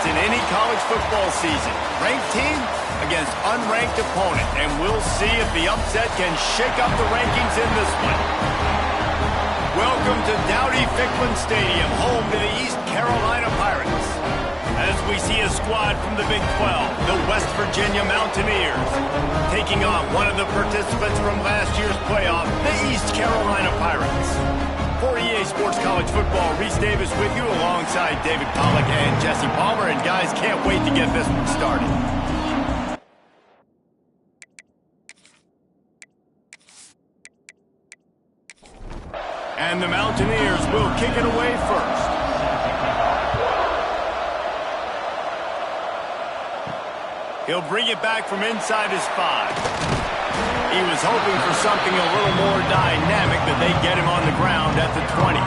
in any college football season. Ranked team against unranked opponent, and we'll see if the upset can shake up the rankings in this one. Welcome to Dowdy-Ficklen Stadium, home to the East Carolina Pirates. As we see a squad from the Big 12, the West Virginia Mountaineers, taking on one of the participants from last year's playoff, the East Carolina Pirates. For EA Sports College Football, Reese Davis with you alongside David Pollack and Jesse Palmer. And guys, can't wait to get this one started. And the Mountaineers will kick it away first. He'll bring it back from inside his 5. He was hoping for something a little more dynamic, that they get him on the ground at the 20.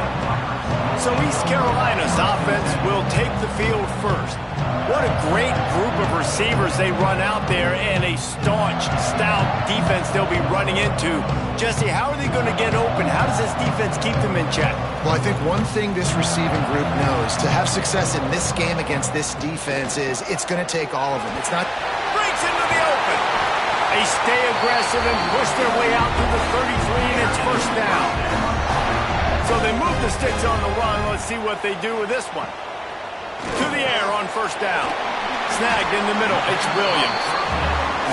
So East Carolina's offense will take the field first. What a great group of receivers they run out there, and a staunch, stout defense they'll be running into. Jesse, how are they going to get open? How does this defense keep them in check? Well, I think one thing this receiving group knows, to have success in this game against this defense, is it's going to take all of them. It's not... Breaks into the open. They stay aggressive and push their way out to the 33, and it's first down. So they move the sticks on the run. Let's see what they do with this one. To the air on first down. Snagged in the middle. It's Williams.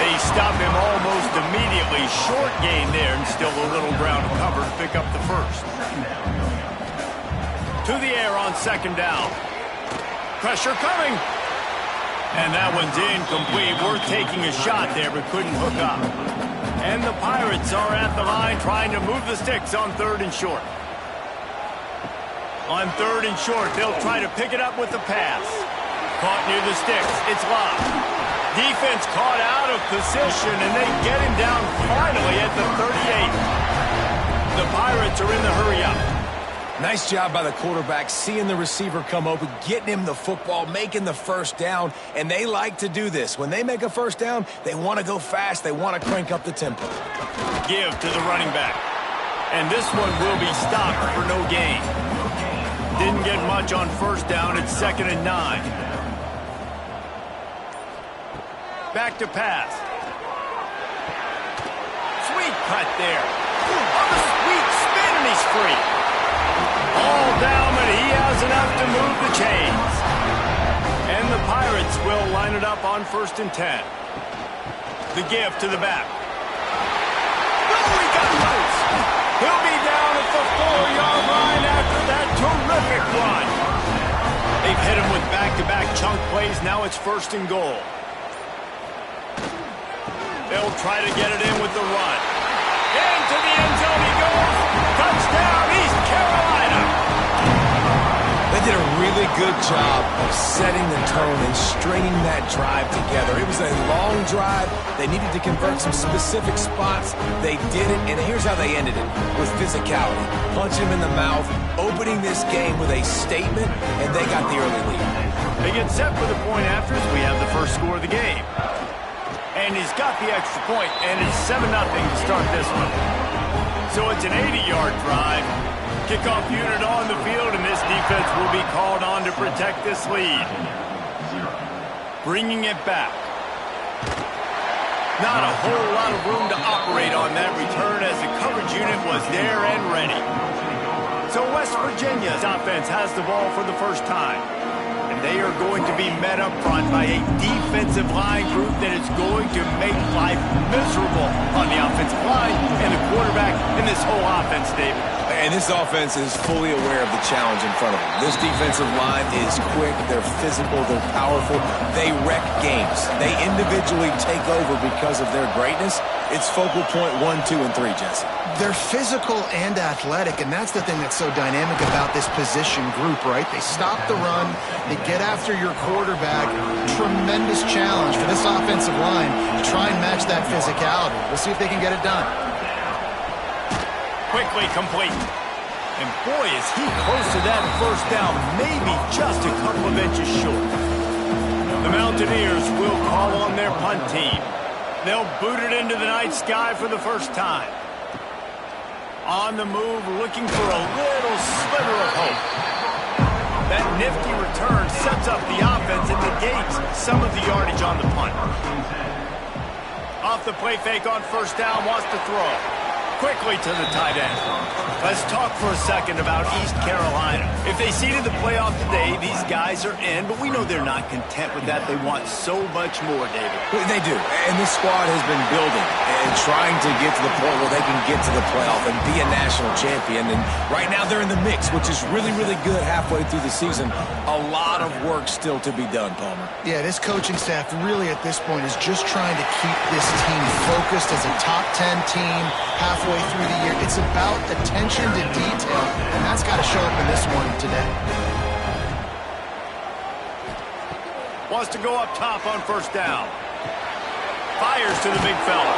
They stop him almost immediately. Short gain there, and still a little ground to cover to pick up the first. To the air on second down. Pressure coming. And that one's incomplete. Worth taking a shot there, but couldn't hook up. And the Pirates are at the line trying to move the sticks on third and short. On third and short, they'll try to pick it up with the pass. Caught near the sticks. It's locked. Defense caught out of position, and they get him down finally at the 38. The Pirates are in the hurry-up. Nice job by the quarterback, seeing the receiver come open, getting him the football, making the first down, and they like to do this. When they make a first down, they want to go fast. They want to crank up the tempo. Give to the running back. And this one will be stopped for no gain. Didn't get much on first down. It's 2nd and 9. Back to pass. Sweet cut there. On the sweet spin, and he's free. All down, but he has enough to move the chains. And the Pirates will line it up on 1st and 10. The give to the back. Oh, he got loose. He'll be down at the 4-yard line after that terrific run. They've hit him with back-to-back chunk plays. Now it's 1st and goal. They'll try to get it in with the run. Into the end zone he goes. Touchdown, East Carolina. They did a really good job of setting the tone and stringing that drive together. It was a long drive. They needed to convert some specific spots. They did it, and here's how they ended it, with physicality. Punch him in the mouth, opening this game with a statement, and they got the early lead. They get set for the point after as we have the first score of the game. And he's got the extra point, and it's 7-0 to start this one. So it's an 80-yard drive. Kickoff unit on the field, and this defense will be called on to protect this lead. Bringing it back. Not a whole lot of room to operate on that return, as the coverage unit was there and ready. So West Virginia's offense has the ball for the first time. And they are going to be met up front by a defensive line group that is going to make life miserable on the offensive line and the quarterback in this whole offense, David. And this offense is fully aware of the challenge in front of them. This defensive line is quick, they're physical, they're powerful. They wreck games. They individually take over because of their greatness. It's focal point 1, 2, and 3, Jesse. They're physical and athletic, and that's the thing that's so dynamic about this position group, right? They stop the run, they get after your quarterback. Tremendous challenge for this offensive line to try and match that physicality. We'll see if they can get it done. Quickly complete. And boy, is he close to that first down, maybe just a couple of inches short. The Mountaineers will call on their punt team. They'll boot it into the night sky for the first time. On the move, looking for a little sliver of hope. That nifty return sets up the offense and negates some of the yardage on the punt. Off the play fake on first down, wants to throw. Quickly to the tight end. Let's talk for a second about East Carolina. If they seeded the playoff today, these guys are in, but we know they're not content with that. They want so much more, David. They do, and this squad has been building and trying to get to the point where they can get to the playoff and be a national champion. And right now they're in the mix, which is really, really good halfway through the season. A lot of work still to be done, Palmer. Yeah, this coaching staff really at this point is just trying to keep this team focused as a top 10 team halfway through the year. It's about attention to detail, and that's got to show up in this one today. Wants to go up top on first down. Fires to the big fella.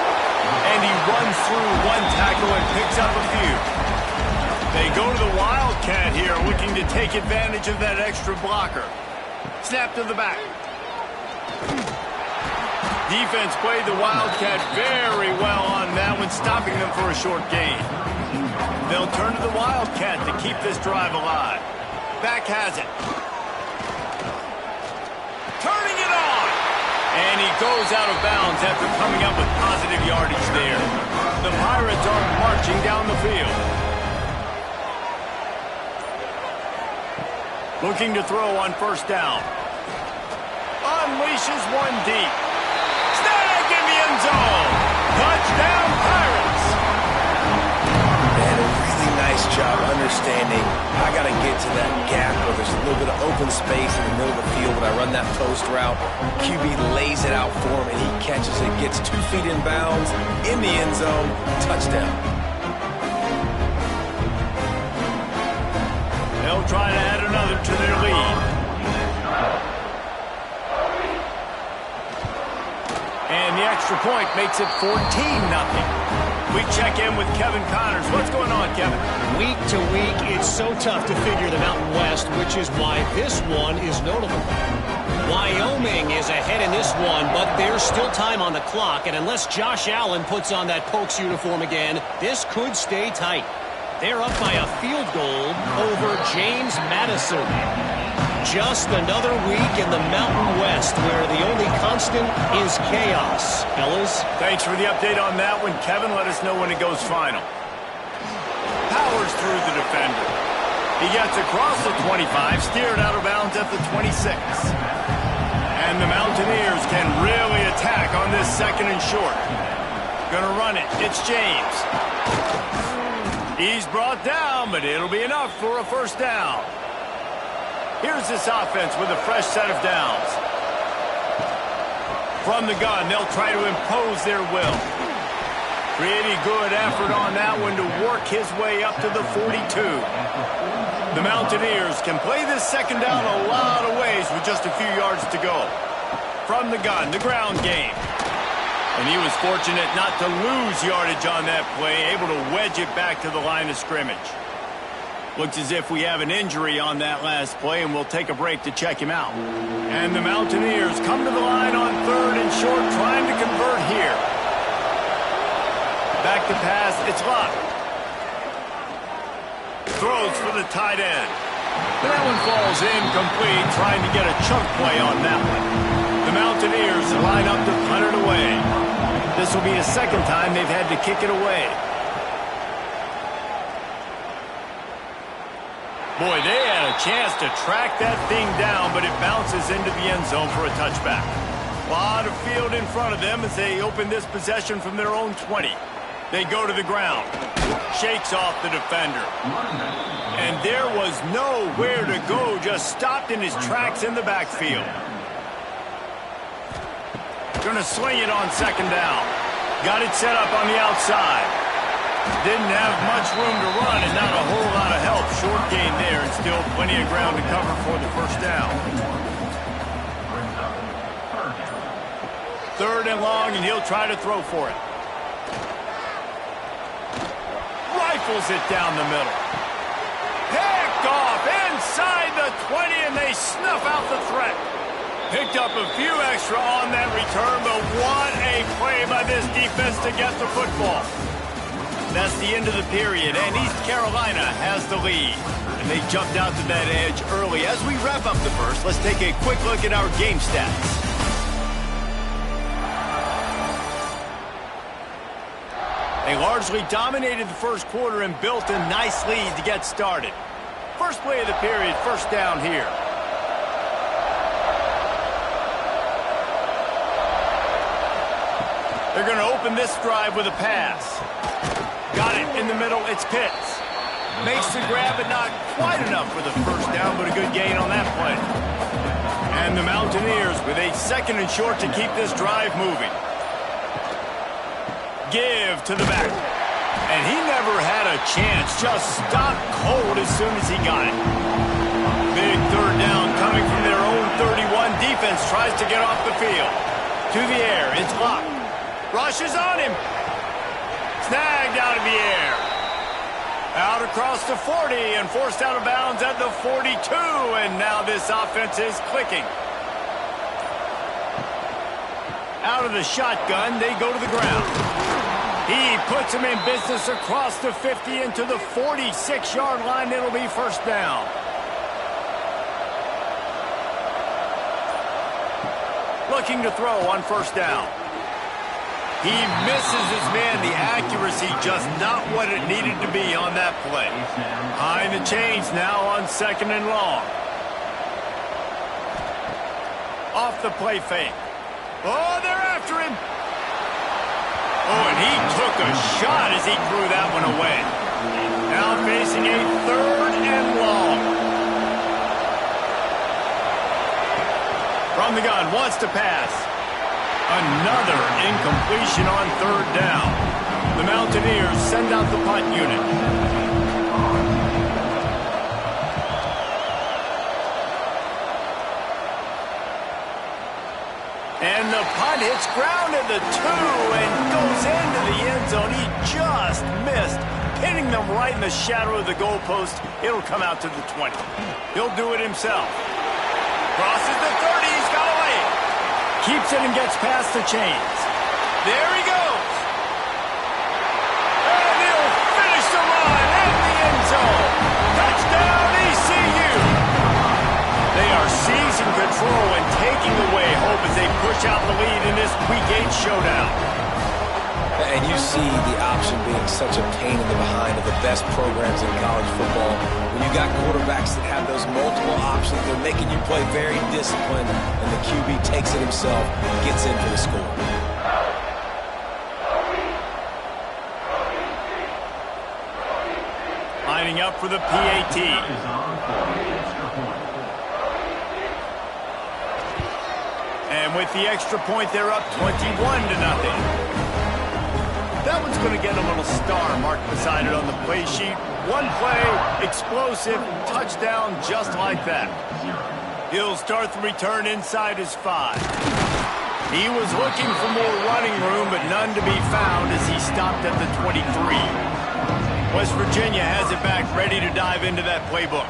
And he runs through one tackle and picks up a few. They go to the Wildcat here, looking to take advantage of that extra blocker. Snap to the back. Defense played the Wildcat very well on that one, stopping them for a short gain. They'll turn to the Wildcat to keep this drive alive. Back has it. Turning it on. And he goes out of bounds after coming up with positive yardage there. The Pirates are marching down the field. Looking to throw on first down. Unleashes one deep. Snag in the end zone. Touchdown, Pirates. And a really nice job understanding I got to get to that gap where there's a little bit of open space in the middle of the field. When I run that post route, QB lays it out for him, and he catches it, gets 2 feet in bounds, in the end zone, touchdown. They'll try to add another to their lead. And the extra point makes it 14-0. We check in with Kevin Connors. What's going on, Kevin? Week to week, it's so tough to figure the Mountain West, which is why this one is notable. Wyoming is ahead in this one, but there's still time on the clock, and unless Josh Allen puts on that Pokes uniform again, this could stay tight. They're up by a field goal over James Madison. Just another week in the Mountain West where the only constant is chaos. Fellas? Thanks for the update on that one, Kevin. Let us know when it goes final. Powers through the defender. He gets across the 25, steered out of bounds at the 26. And the Mountaineers can really attack on this second and short. Gonna run it. It's James. He's brought down, but it'll be enough for a first down. Here's this offense with a fresh set of downs. From the gun, they'll try to impose their will. Pretty good effort on that one to work his way up to the 42. The Mountaineers can play this second down a lot of ways with just a few yards to go. From the gun, the ground game. And he was fortunate not to lose yardage on that play, able to wedge it back to the line of scrimmage. Looks as if we have an injury on that last play, and we'll take a break to check him out. And the Mountaineers come to the line on third and short, trying to convert here. Back to pass, it's locked. Throws for the tight end. But that one falls incomplete, trying to get a chunk play on that one. The Mountaineers line up to punt it away. This will be the second time they've had to kick it away. Boy, they had a chance to track that thing down, but it bounces into the end zone for a touchback. A lot of field in front of them as they open this possession from their own 20. They go to the ground. Shakes off the defender. And there was nowhere to go, just stopped in his tracks in the backfield. Gonna sling it on second down. Got it set up on the outside. Didn't have much room to run and not a whole lot of help. Short gain there and still plenty of ground to cover for the first down. Third and long, and he'll try to throw for it. Rifles it down the middle. Picked off inside the 20, and they snuff out the threat. Picked up a few extra on that return, but what a play by this defense to get the football. That's the end of the period, and East Carolina has the lead. And they jumped out to that edge early. As we wrap up the first, let's take a quick look at our game stats. They largely dominated the first quarter and built a nice lead to get started. First play of the period, first down here. They're going to open this drive with a pass. Got it in the middle, it's Pitts. Makes the grab, but not quite enough for the first down, but a good gain on that play. And the Mountaineers with a second and short to keep this drive moving. Give to the back. And he never had a chance. Just stopped cold as soon as he got it. Big third down coming from their own 31. Defense tries to get off the field. To the air, it's locked. Rushes on him. Snagged out of the air. Out across the 40 and forced out of bounds at the 42. And now this offense is clicking. Out of the shotgun, they go to the ground. He puts him in business across the 50 into the 46-yard line. It'll be first down. Looking to throw on first down. He misses his man. The accuracy just not what it needed to be on that play. Behind the chains now on second and long. Off the play fake. Oh, they're after him. Oh, and he took a shot as he threw that one away. Now facing a third and long. From the gun, wants to pass. Another incompletion on third down. The Mountaineers send out the punt unit. And the punt hits ground at the 2 and goes into the end zone. He just missed, hitting them right in the shadow of the goalpost. It'll come out to the 20. He'll do it himself. Crosses the 30. He's got away. Keeps it and gets past the chains. There he goes. And he'll finish the run in the end zone. Touchdown, ECU. They are seizing control and taking away hope as they push out the lead in this Week 8 showdown. And you see the option being such a pain in the behind of the best programs in college football. When you got quarterbacks that have those multiple options, they're making you play very disciplined, and the QB takes it himself, gets in for the score. Lining up for the PAT. And with the extra point, they're up 21-0. That one's going to get a little star marked beside it on the play sheet. One play, explosive, touchdown just like that. He'll start the return inside his 5. He was looking for more running room, but none to be found as he stopped at the 23. West Virginia has it back, ready to dive into that playbook.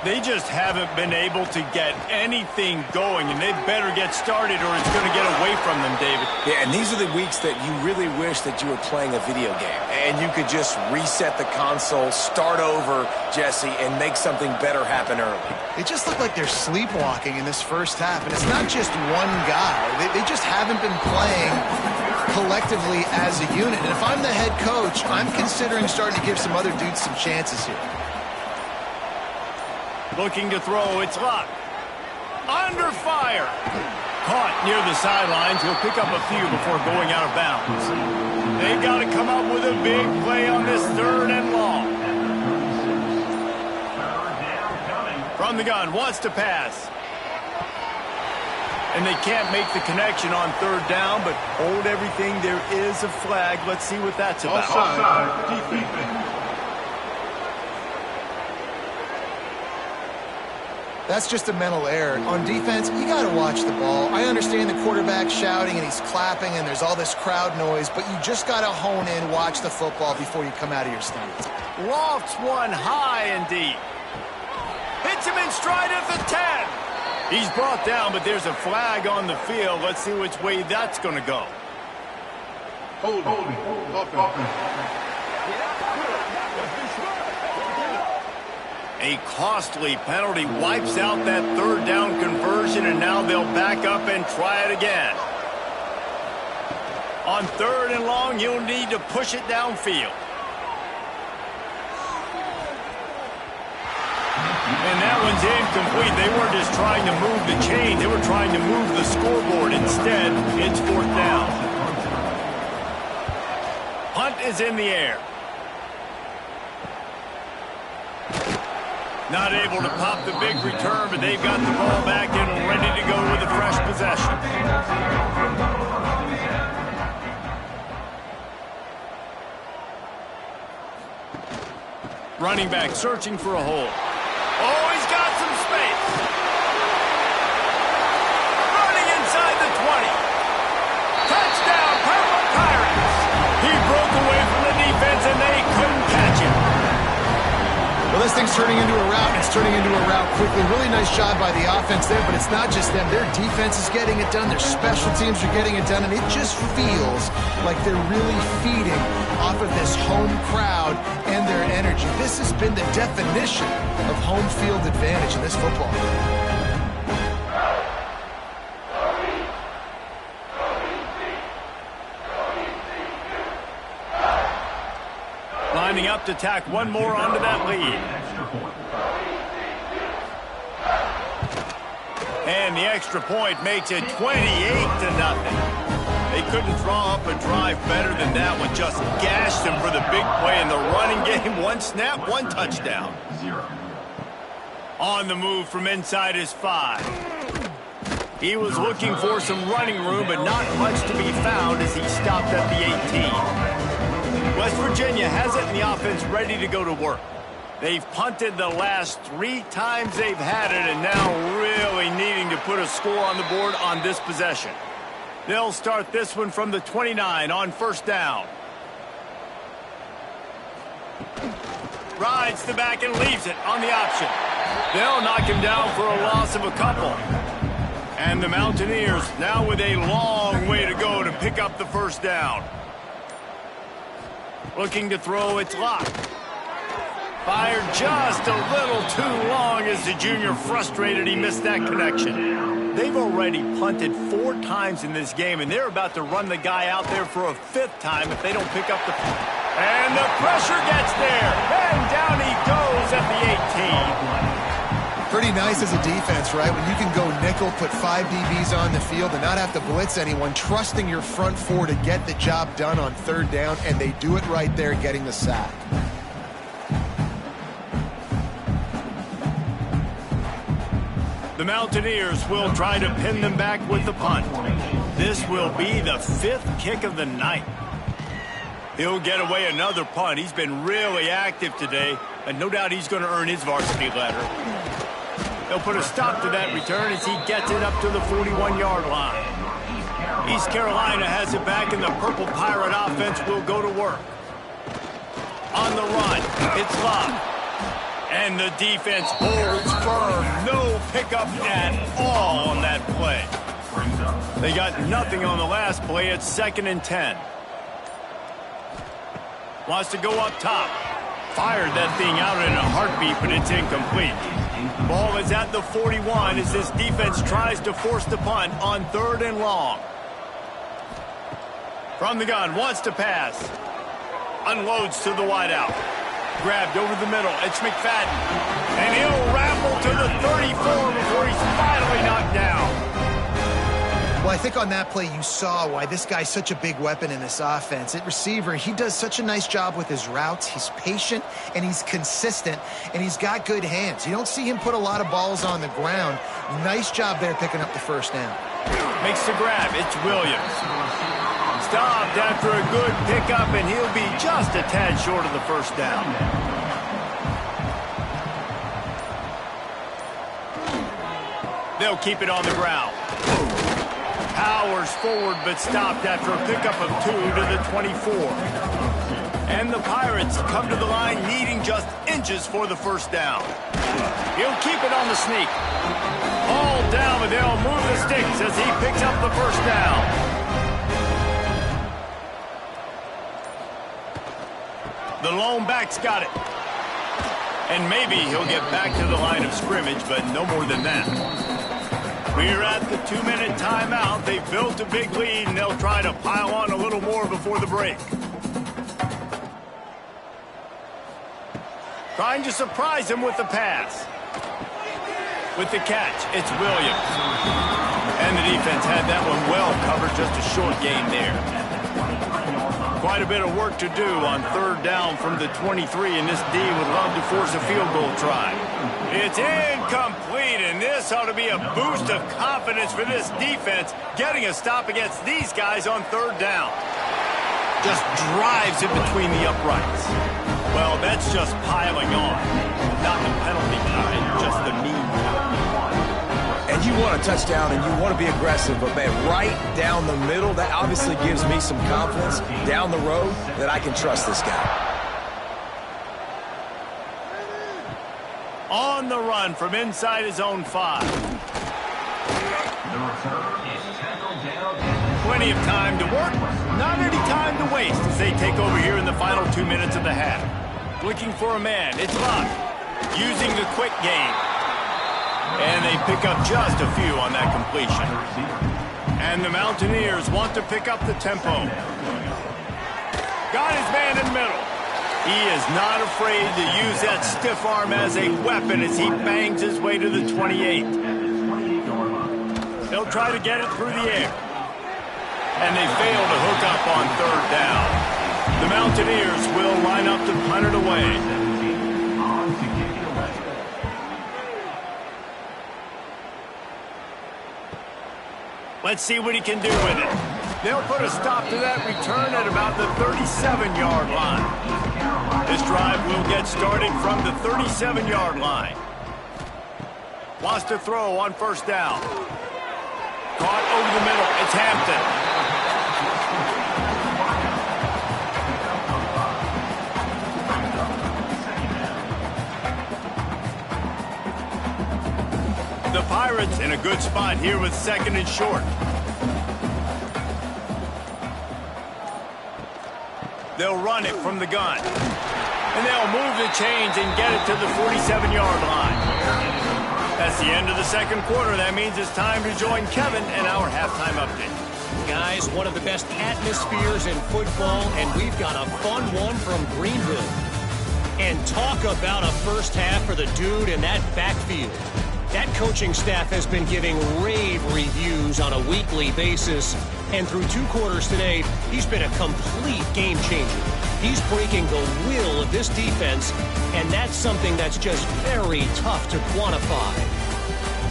They just haven't been able to get anything going, and they better get started or it's going to get away from them, David. Yeah, and these are the weeks that you really wish that you were playing a video game, and you could just reset the console, start over, Jesse, and make something better happen early. They just look like they're sleepwalking in this first half, and it's not just one guy. They just haven't been playing collectively as a unit. And if I'm the head coach, I'm considering starting to give some other dudes some chances here. Looking to throw, it's locked. Under fire. Caught near the sidelines. He'll pick up a few before going out of bounds. They've got to come up with a big play on this third and long. From the gun, wants to pass. And they can't make the connection on third down, but hold everything. There is a flag. Let's see what that's about. Offside. That's just a mental error. On defense, you got to watch the ball. I understand the quarterback shouting and he's clapping and there's all this crowd noise, but you just got to hone in, watch the football before you come out of your stance. Lofts one high and deep. Hits him in stride at the 10. He's brought down, but there's a flag on the field. Let's see which way that's going to go. Hold. A costly penalty wipes out that third down conversion, and now they'll back up and try it again. On third and long, you'll need to push it downfield. And that one's incomplete. They weren't just trying to move the chain. They were trying to move the scoreboard. Instead, it's fourth down. Punt is in the air. Not able to pop the big return, but they've got the ball back and ready to go with a fresh possession. Running back searching for a hole. Oh, he's got some space. Running inside the 20. Touchdown, Purple Pirates. He broke away from the defense, and they couldn't catch him. Well, this thing's turning into a route, and it's turning into a route quickly. Really nice job by the offense there, but it's not just them. Their defense is getting it done. Their special teams are getting it done, and it just feels like they're really feeding off of this home crowd and their energy. This has been the definition of home field advantage in this football game. Lining up to tack one more onto that lead. And the extra point makes it 28-0. They couldn't draw up a drive better than that one. Just gashed them for the big play in the running game. One snap, one touchdown. On the move from inside his 5. He was looking for some running room, but not much to be found as he stopped at the 18. West Virginia has it in the offense ready to go to work. They've punted the last 3 times they've had it, and now really needing to put a score on the board on this possession. They'll start this one from the 29 on first down. Rides the back and leaves it on the option. They'll knock him down for a loss of a couple. And the Mountaineers now with a long way to go to pick up the first down. Looking to throw, it's locked. Fired just a little too long as the junior frustrated he missed that connection. They've already punted 4 times in this game, and they're about to run the guy out there for a 5th time if they don't pick up the... And the pressure gets there, and down he goes at the 18. Pretty nice as a defense, right? When you can go nickel, put 5 DBs on the field and not have to blitz anyone, trusting your front 4 to get the job done on third down, and they do it right there, getting the sack. The Mountaineers will try to pin them back with the punt. This will be the 5th kick of the night. He'll get away another punt. He's been really active today, and no doubt he's going to earn his varsity letter. They'll put a stop to that return as he gets it up to the 41-yard line. East Carolina has it back, and the Purple Pirate offense will go to work. On the run, it's locked. And the defense holds firm. No pickup at all on that play. They got nothing on the last play. It's 2nd and 10. Wants to go up top. Fired that thing out in a heartbeat, but it's incomplete. Ball is at the 41 as this defense tries to force the punt on 3rd and long. From the gun, wants to pass. Unloads to the wideout. Grabbed over the middle. It's McFadden. And he'll ramble to the 34 before he's finally knocked down. Well, I think on that play you saw why this guy's such a big weapon in this offense. At receiver, he does such a nice job with his routes. He's patient, and he's consistent, and he's got good hands. You don't see him put a lot of balls on the ground. Nice job there picking up the first down. Makes the grab. It's Williams. Stopped after a good pickup, and he'll be just a tad short of the first down. They'll keep it on the ground. Powers forward, but stopped after a pickup of 2 to the 24. And the Pirates come to the line needing just inches for the first down. He'll keep it on the sneak. All down, but they'll move the sticks as he picks up the first down. The The lone back's got it. And maybe he'll get back to the line of scrimmage, but no more than that. We're at the 2-minute timeout. They've built a big lead, and they'll try to pile on a little more before the break. Trying to surprise him with the pass. With the catch, it's Williams. And the defense had that one well covered, just a short gain there. Quite a bit of work to do on 3rd down from the 23, and this D would love to force a field goal try. It's incomplete, and this ought to be a boost of confidence for this defense, getting a stop against these guys on 3rd down. Just drives in between the uprights. Well, that's just piling on. Not the penalty kind, just the mean kind. And you want a touchdown and you want to be aggressive, but man, right down the middle, that obviously gives me some confidence down the road that I can trust this guy. On the run from inside his own 5. Plenty of time to work, not any time to waste as they take over here in the final 2 minutes of the half. Looking for a man, it's Locke, using the quick game. And they pick up just a few on that completion. And the Mountaineers want to pick up the tempo. Got his man in the middle. He is not afraid to use that stiff arm as a weapon as he bangs his way to the 28. They'll try to get it through the air. And they fail to hook up on 3rd down. The Mountaineers will line up to punt it away. Let's see what he can do with it. They'll put a stop to that return at about the 37-yard line. This drive will get started from the 37-yard line. Lost a throw on 1st down. Caught over the middle. It's Hampton. The Pirates in a good spot here with 2nd and short. They'll run it from the gun. And they'll move the chains and get it to the 47-yard line. That's the end of the 2nd quarter. That means it's time to join Kevin and our halftime update. Guys, one of the best atmospheres in football, and we've got a fun one from Greenville. And talk about a first half for the dude in that backfield. That coaching staff has been giving rave reviews on a weekly basis. And through 2 quarters today, he's been a complete game changer. He's breaking the will of this defense, and that's something that's just very tough to quantify.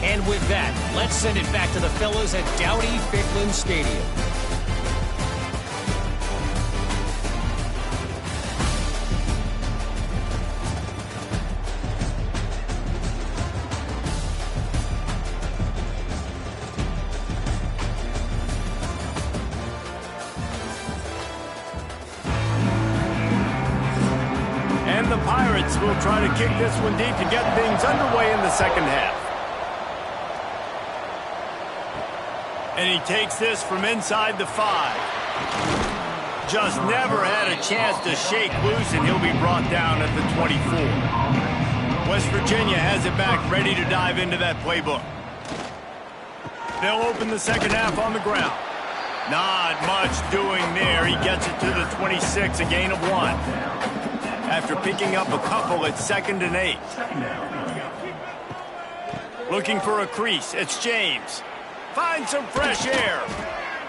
And with that, let's send it back to the fellas at Dowdy-Ficklin Stadium. And the Pirates will try to kick this one deep to get things underway in the 2nd half. And he takes this from inside the 5. Just never had a chance to shake loose, and he'll be brought down at the 24. West Virginia has it back, ready to dive into that playbook. They'll open the 2nd half on the ground. Not much doing there. He gets it to the 26, a gain of 1. After picking up a couple at 2nd and 8. Looking for a crease. It's James. Find some fresh air.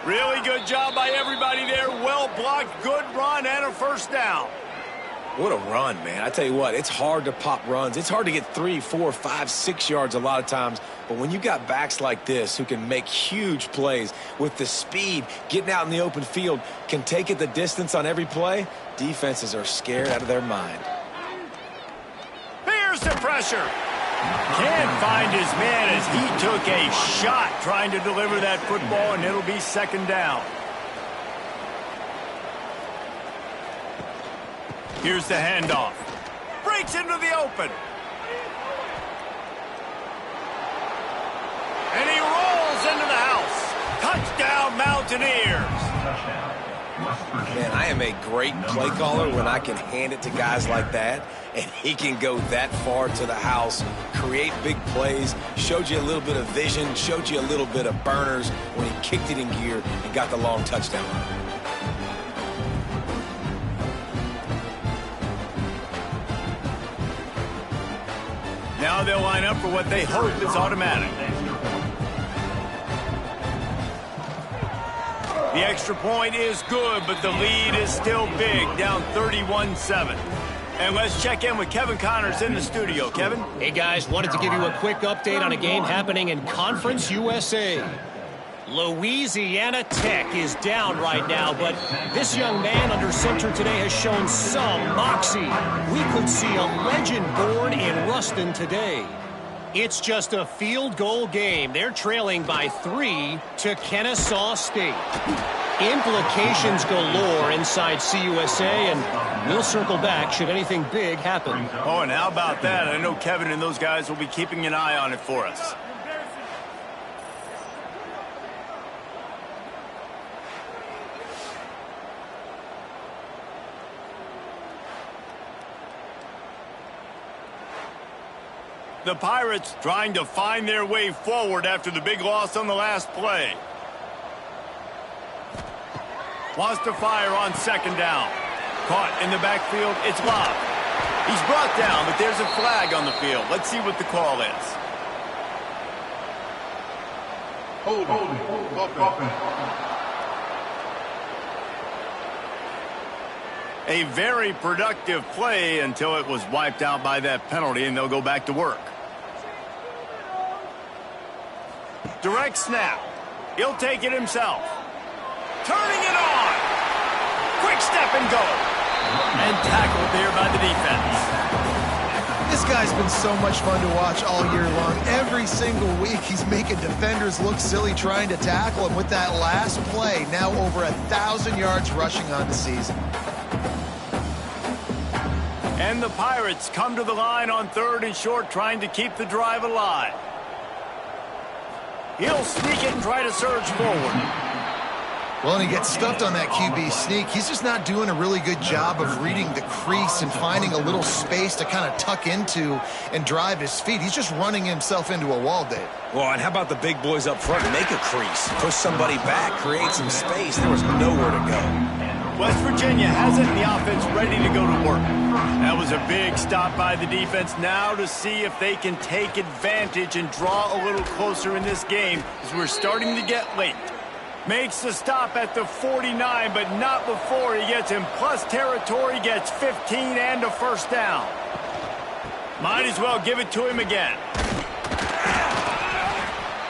Really good job by everybody there. Well blocked, good run, and a 1st down. What a run, man. I tell you what, it's hard to pop runs. It's hard to get 3, 4, 5, 6 yards a lot of times. But when you got backs like this who can make huge plays with the speed, getting out in the open field, can take it the distance on every play, defenses are scared out of their mind. Here's the pressure. Can't find his man as he took a shot trying to deliver that football, and it'll be 2nd down. Here's the handoff. Breaks into the open. And he rolls into the house. Touchdown, Mountaineers. Man, I am a great play caller when I can hand it to guys like that, and he can go that far to the house, create big plays, showed you a little bit of vision, showed you a little bit of burners when he kicked it in gear and got the long touchdown. Now they'll line up for what they hope is automatic. The extra point is good, but the lead is still big, down 31-7. And let's check in with Kevin Connors in the studio. Kevin? Hey, guys, wanted to give you a quick update on a game happening in Conference USA. Louisiana Tech is down right now, but this young man under center today has shown some moxie. We could see a legend born in Ruston today. It's just a field goal game. They're trailing by 3 to Kennesaw State. Implications galore inside CUSA, and we'll circle back should anything big happen. Oh, and how about that? I know Kevin and those guys will be keeping an eye on it for us. The Pirates trying to find their way forward after the big loss on the last play. Wants to fire on second down. Caught in the backfield. It's Love. He's brought down, but there's a flag on the field. Let's see what the call is. A very productive play until it was wiped out by that penalty, and they'll go back to work. Direct snap. He'll take it himself. Turning it on. Quick step and go. And tackled there by the defense. This guy's been so much fun to watch all year long. Every single week he's making defenders look silly trying to tackle him with that last play. Now over 1,000 yards rushing on the season. And the Pirates come to the line on 3rd and short, trying to keep the drive alive. He'll sneak it and try to surge forward. Well, and he gets stuffed on that QB sneak. He's just not doing a really good job of reading the crease and finding a little space to kind of tuck into and drive his feet. He's just running himself into a wall, Dave. Well, and how about the big boys up front? Make a crease, push somebody back, create some space. There was nowhere to go. West Virginia has it in the offense ready to go to work. That was a big stop by the defense. Now to see if they can take advantage and draw a little closer in this game as we're starting to get late. Makes the stop at the 49, but not before he gets in plus territory, gets 15 and a first down. Might as well give it to him again.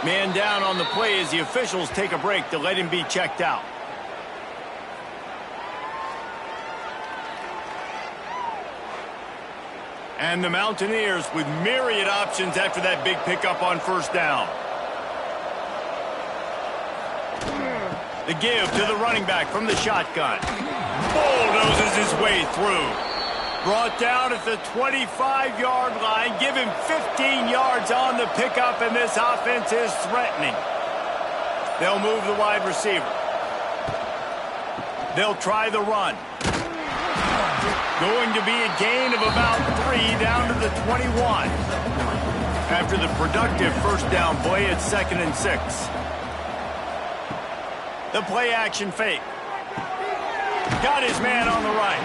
Man down on the play as the officials take a break to let him be checked out. And the Mountaineers with myriad options after that big pickup on first down. The give to the running back from the shotgun. Bulldozes his way through. Brought down at the 25-yard line. Give him 15 yards on the pickup, and this offense is threatening. They'll move the wide receiver. They'll try the run. Going to be a gain of about 3 down to the 21. After the productive first down play, it's 2nd and 6. The play action fake. Got his man on the right.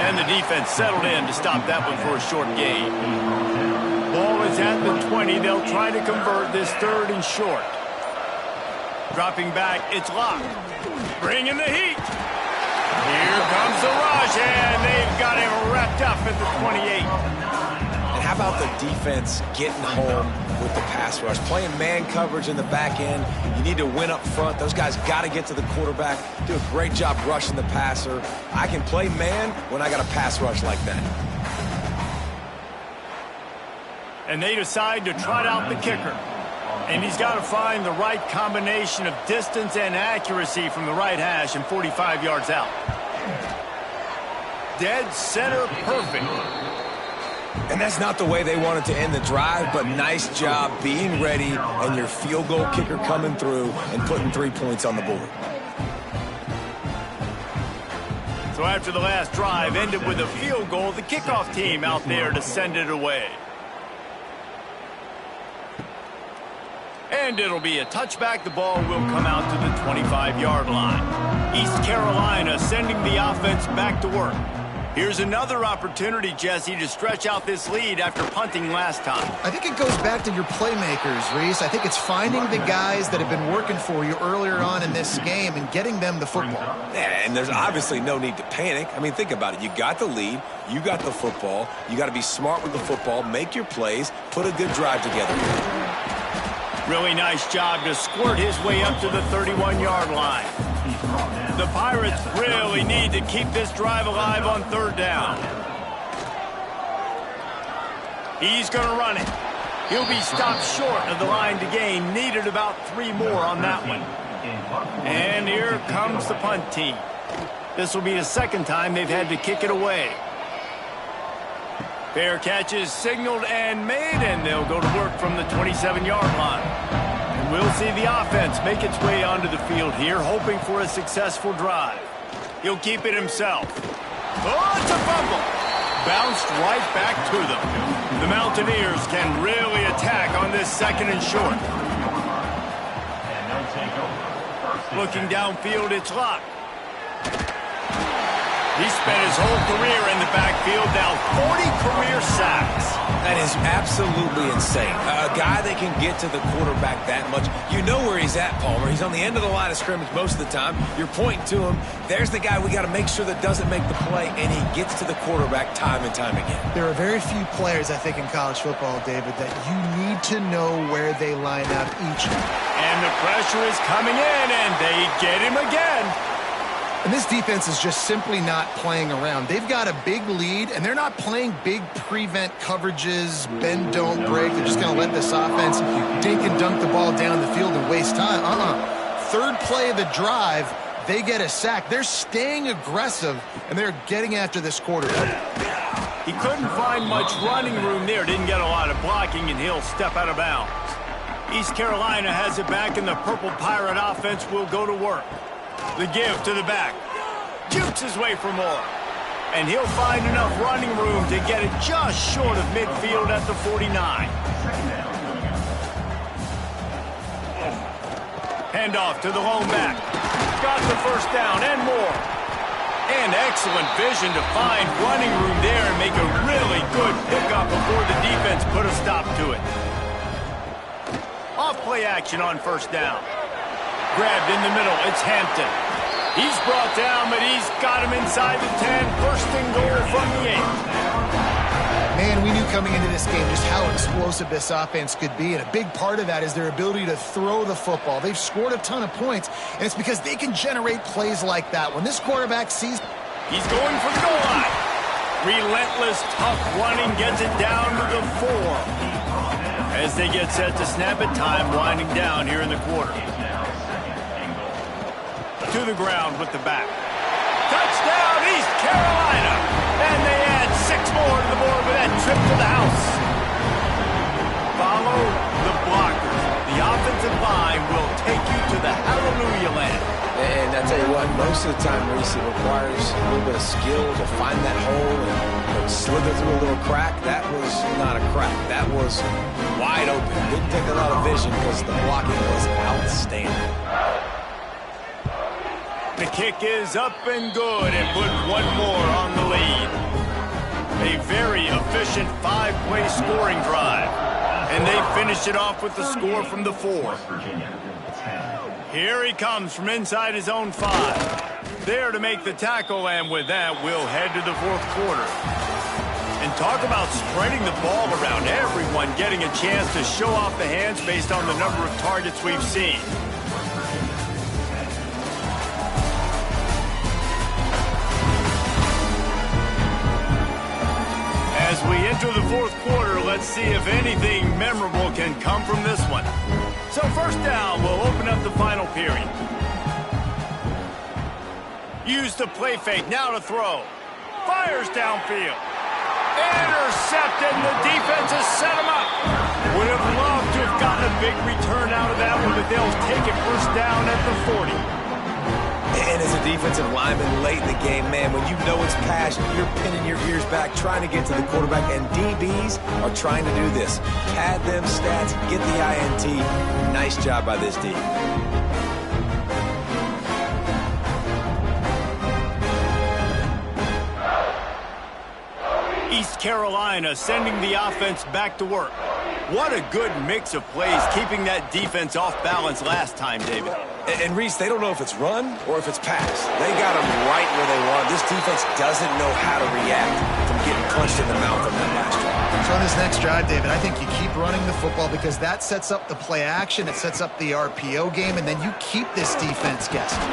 And the defense settled in to stop that one for a short gain. Ball is at the 20. They'll try to convert this 3rd and short. Dropping back, it's locked. Bringing the heat. Here comes the rush, and they've got him wrapped up at the 28. And how about the defense getting home with the pass rush? Playing man coverage in the back end. You need to win up front. Those guys got to get to the quarterback. Do a great job rushing the passer. I can play man when I got a pass rush like that. And they decide to trot out the kicker. And he's got to find the right combination of distance and accuracy from the right hash and 45 yards out. Dead center perfect. And that's not the way they wanted to end the drive, but nice job being ready and your field goal kicker coming through and putting 3 points on the board. So after the last drive ended with a field goal, the kickoff team out there to send it away. And it'll be a touchback. The ball will come out to the 25-yard line. East Carolina sending the offense back to work. Here's another opportunity, Jesse, to stretch out this lead after punting last time. I think it goes back to your playmakers, Reese. I think it's finding the guys that have been working for you earlier on in this game and getting them the football. Yeah, and there's obviously no need to panic. I mean, think about it. You got the lead. You got the football. You got to be smart with the football, make your plays, put a good drive together. Really nice job to squirt his way up to the 31-yard line. The Pirates really need to keep this drive alive on third down. He's going to run it. He'll be stopped short of the line to gain. Needed about 3 more on that one. And here comes the punt team. This will be the second time they've had to kick it away. Fair catch is signaled and made, and they'll go to work from the 27-yard line. We'll see the offense make its way onto the field here, hoping for a successful drive. He'll keep it himself. Oh, it's a fumble. Bounced right back to them. The Mountaineers can really attack on this second and short. Looking downfield, it's Locke. He spent his whole career in the backfield, now 40 career sacks. That is absolutely insane. A guy that can get to the quarterback that much. You know where he's at, Palmer. He's on the end of the line of scrimmage most of the time. You're pointing to him. There's the guy we got to make sure that doesn't make the play, and he gets to the quarterback time and time again. There are very few players, I think, in college football, David, that you need to know where they line up each time. And the pressure is coming in, and they get him again. And this defense is just simply not playing around. They've got a big lead, and they're not playing big prevent coverages, bend, don't break. They're just going to let this offense dink and dunk the ball down the field and waste time. Third play of the drive, they get a sack. They're staying aggressive, and they're getting after this quarterback. He couldn't find much running room there. Didn't get a lot of blocking, and he'll step out of bounds. East Carolina has it back, and the Purple Pirate offense will go to work. The give to the back. Jukes his way for more. And he'll find enough running room to get it just short of midfield at the 49. Handoff to the lone back. Got the first down and more. And excellent vision to find running room there and make a really good pickup before the defense put a stop to it. Off play action on first down. Grabbed in the middle, it's Hampton. He's brought down, but he's got him inside the 10. First and goal from the 8. Man, we knew coming into this game just how explosive this offense could be, and a big part of that is their ability to throw the football. They've scored a ton of points, and it's because they can generate plays like that. When this quarterback sees... He's going for the goal line. Relentless, tough running gets it down to the 4. As they get set to snap it, time winding down here in the quarter. To the ground with the back. Touchdown, East Carolina! And they add 6 more to the board with that trip to the house. Follow the blockers. The offensive line will take you to the hallelujah land. And I tell you what, most of the time, Reese, it requires a little bit of skill to find that hole and slither through a little crack. That was not a crack. That was wide open. Didn't take a lot of vision because the blocking was outstanding. The kick is up and good and put 1 more on the lead. A very efficient 5-play scoring drive. And they finish it off with the score from the 4. Here he comes from inside his own 5. There to make the tackle, and with that, we'll head to the 4th quarter. And talk about spreading the ball around, everyone getting a chance to show off the hands based on the number of targets we've seen. As we enter the 4th quarter, let's see if anything memorable can come from this one. So first down, we'll open up the final period. Use the play fake, now to throw. Fires downfield. Intercepted, and the defense has set him up. Would have loved to have gotten a big return out of that one, but they'll take it first down at the 40. And as a defensive lineman late in the game, man, when you know it's pass, you're pinning your ears back, trying to get to the quarterback, and DBs are trying to do this. Pad them stats, get the INT. Nice job by this D. East Carolina sending the offense back to work. What a good mix of plays, keeping that defense off balance last time, David. And Reese, they don't know if it's run or if it's pass. They got them right where they want. This defense doesn't know how to react from getting punched in the mouth on that last drive. So on this next drive, David, I think you keep running the football because that sets up the play action, it sets up the RPO game, and then you keep this defense guessing.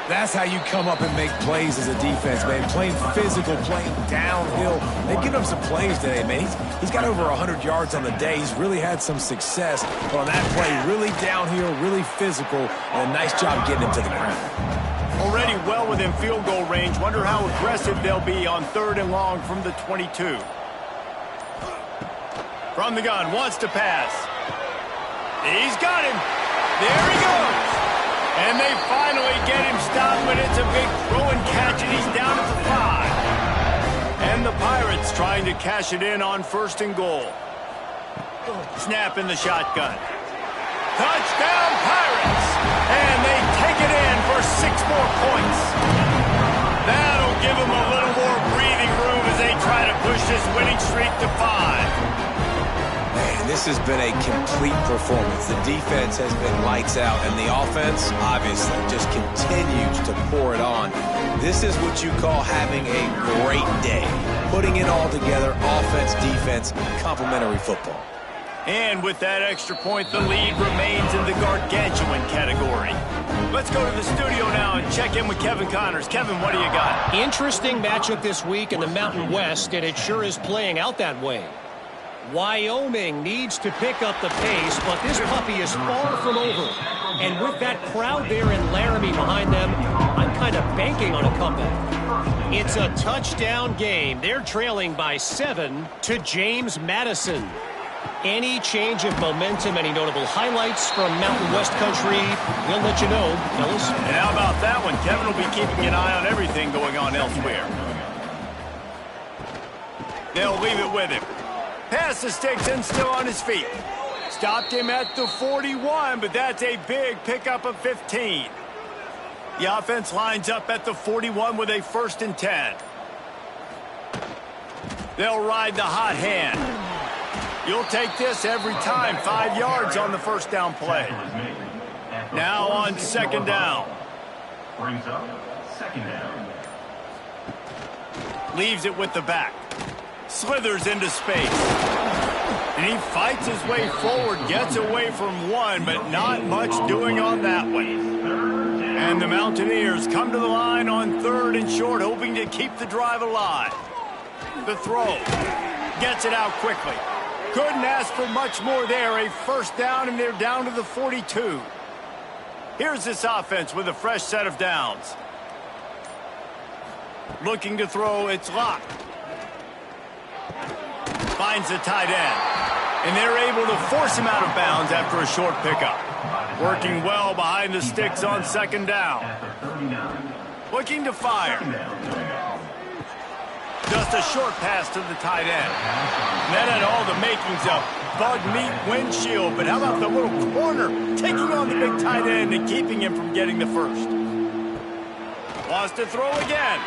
That's how you come up and make plays as a defense, man. Playing physical, playing downhill. They've given him some plays today, man. He's got over 100 yards on the day. He's really had some success. But on that play, really downhill, really physical, and a nice job getting him to the ground. Already well within field goal range. Wonder how aggressive they'll be on 3rd and long from the 22. From the gun, wants to pass. He's got him. There he goes. And they finally get him stopped, but it's a big throw and catch, and he's down at the 5. And the Pirates trying to cash it in on 1st and goal. Snap in the shotgun. Touchdown, Pirates! And they take it in for 6 more points. That'll give them a little more breathing room as they try to push this winning streak to 5. Man, this has been a complete performance. The defense has been lights out, and the offense, obviously, just continues to pour it on. This is what you call having a great day. Putting it all together, offense, defense, complementary football. And with that extra point, the lead remains in the gargantuan category. Let's go to the studio now and check in with Kevin Connors. Kevin, what do you got? Interesting matchup this week in the Mountain West, and it sure is playing out that way. Wyoming needs to pick up the pace, but this puppy is far from over. And with that crowd there in Laramie behind them, I'm kind of banking on a comeback. It's a touchdown game. They're trailing by 7 to James Madison. Any change of momentum, any notable highlights from Mountain West country, we'll let you know, fellas. And how about that one? Kevin will be keeping an eye on everything going on elsewhere. They'll leave it with him. Pass the sticks and still on his feet. Stopped him at the 41, but that's a big pickup of 15. The offense lines up at the 41 with a 1st and 10. They'll ride the hot hand. You'll take this every time. 5 yards on the 1st down play. Now on 2nd down. Brings up 2nd down. Leaves it with the back. Slithers into space. And he fights his way forward, gets away from one, but not much doing on that one. And the Mountaineers come to the line on 3rd and short, hoping to keep the drive alive. The throw. Gets it out quickly. Couldn't ask for much more there. A 1st down, and they're down to the 42. Here's this offense with a fresh set of downs. Looking to throw, it's locked. Finds the tight end. And they're able to force him out of bounds after a short pickup. Working well behind the sticks on 2nd down. Looking to fire. Just a short pass to the tight end. And that had all the makings of bug meat windshield. But how about the little corner taking on the big tight end and keeping him from getting the 1st? Wants to throw again.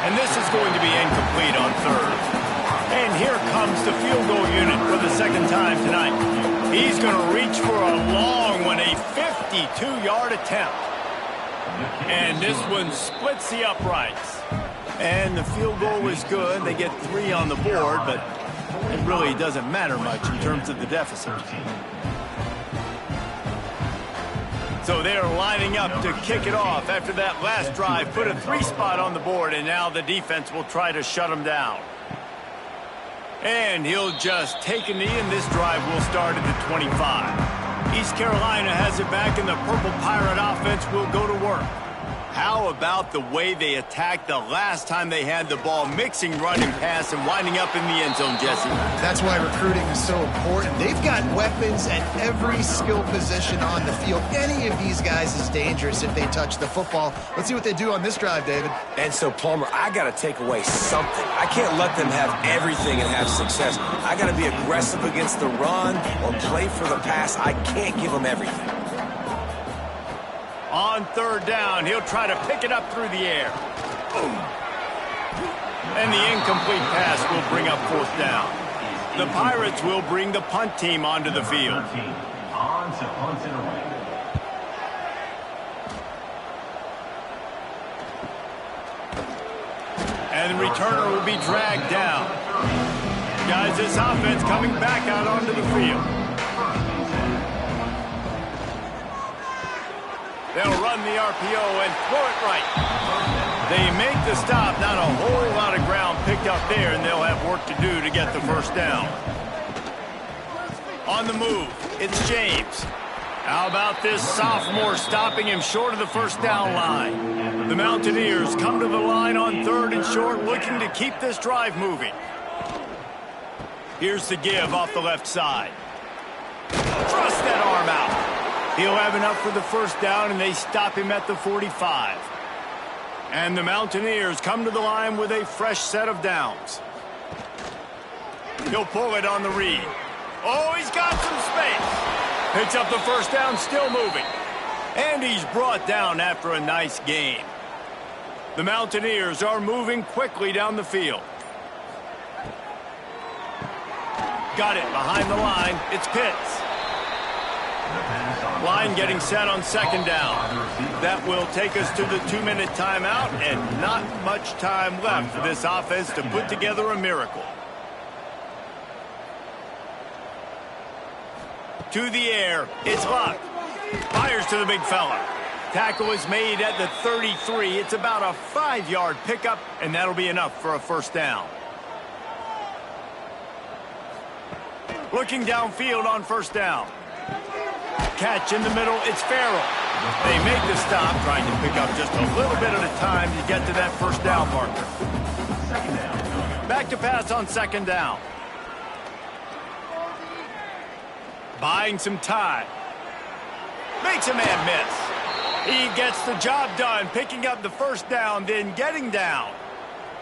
And this is going to be incomplete on 3rd. And here comes the field goal unit for the 2nd time tonight. He's going to reach for a long one, a 52-yard attempt. And this one splits the uprights. And the field goal is good. They get 3 on the board, but it really doesn't matter much in terms of the deficit. So they're lining up to kick it off after that last drive. Put a 3 spot on the board, and now the defense will try to shut them down. And he'll just take a knee, and this drive will start at the 25. East Carolina has it back, and the Purple Pirate offense will go to work. How about the way they attacked the last time they had the ball, mixing run and pass and winding up in the end zone, Jesse? That's why recruiting is so important. They've got weapons at every skill position on the field. Any of these guys is dangerous if they touch the football. Let's see what they do on this drive, David. And so, Palmer, I got to take away something. I can't let them have everything and have success. I got to be aggressive against the run or play for the pass. I can't give them everything. On third down, he'll try to pick it up through the air. Boom. And the incomplete pass will bring up fourth down. The Pirates will bring the punt team onto the field. On to punt it away. And the returner will be dragged down. Guys, this offense coming back out onto the field. They'll run the RPO and throw it right. They make the stop. Not a whole lot of ground picked up there, and they'll have work to do to get the first down. On the move, it's James. How about this sophomore stopping him short of the first down line? The Mountaineers come to the line on third and short, looking to keep this drive moving. Here's the give off the left side. Thrust that arm out. He'll have enough for the first down, and they stop him at the 45. And the Mountaineers come to the line with a fresh set of downs. He'll pull it on the read. Oh, he's got some space. Picks up the first down, still moving. And he's brought down after a nice gain. The Mountaineers are moving quickly down the field. Got it behind the line. It's Pitts. Line getting set on second down. That will take us to the 2-minute timeout, and not much time left for this offense to put together a miracle. To the air, it's Luck. Fires to the big fella. Tackle is made at the 33. It's about a 5-yard pickup, and that'll be enough for a first down. Looking downfield on first down. Catch in the middle, it's Farrell. They make the stop, trying to pick up just a little bit at a time to get to that first down marker. Back to pass on second down. Buying some time. Makes a man miss. He gets the job done, picking up the first down, then getting down.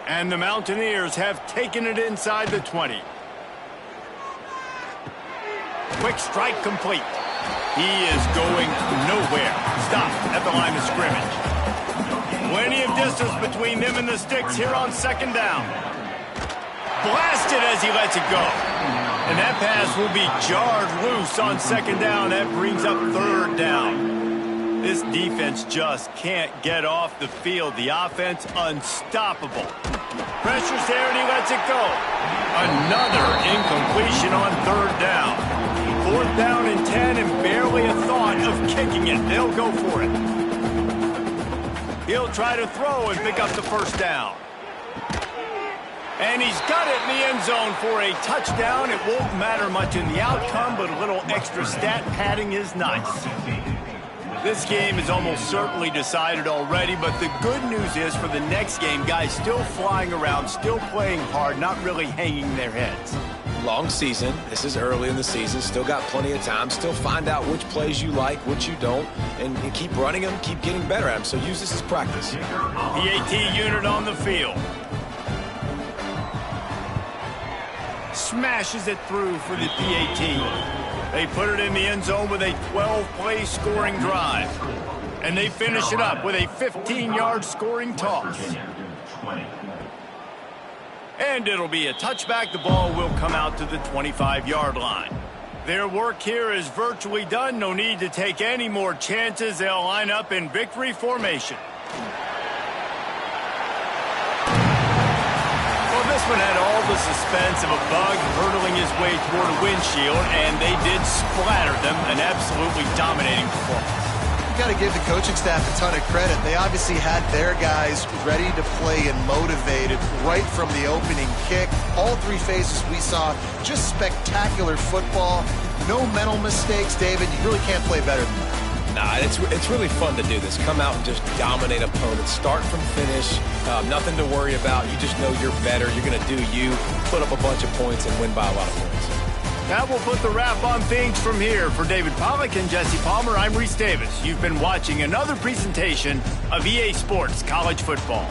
And the Mountaineers have taken it inside the 20. Quick strike complete. He is going nowhere. Stop at the line of scrimmage. Plenty of distance between them and the sticks here on second down. Blasted as he lets it go. And that pass will be jarred loose on second down. That brings up third down. This defense just can't get off the field. The offense unstoppable. Pressure's there and he lets it go. Another incompletion on third down. Fourth down and 10 and barely a thought of kicking it. They'll go for it. He'll try to throw and pick up the first down. And he's got it in the end zone for a touchdown. It won't matter much in the outcome, but a little extra stat padding is nice. This game is almost certainly decided already, but the good news is for the next game, guys still flying around, still playing hard, not really hanging their heads. Long season. This is early in the season. Still got plenty of time. Still find out which plays you like, which you don't, and keep running them, keep getting better at them. So use this as practice. PAT unit on the field. Smashes it through for the PAT. They put it in the end zone with a 12-play scoring drive. And they finish it up with a 15-yard scoring toss. And it'll be a touchback. The ball will come out to the 25-yard line. Their work here is virtually done. No need to take any more chances. They'll line up in victory formation. Well, this one had all the suspense of a bug hurtling his way toward a windshield, and they did splatter them. An absolutely dominating performance. You got to give the coaching staff a ton of credit. They obviously had their guys ready to play and motivated right from the opening kick. All three phases we saw, just spectacular football. No mental mistakes, David. You really can't play better than that. Nah, it's really fun to do this. Come out and just dominate opponents. Start from finish. Nothing to worry about. You just know you're better. You're going to do you, put up a bunch of points, and win by a lot of points. That will put the wrap on things from here. For David Pollack and Jesse Palmer, I'm Reese Davis. You've been watching another presentation of EA Sports College Football.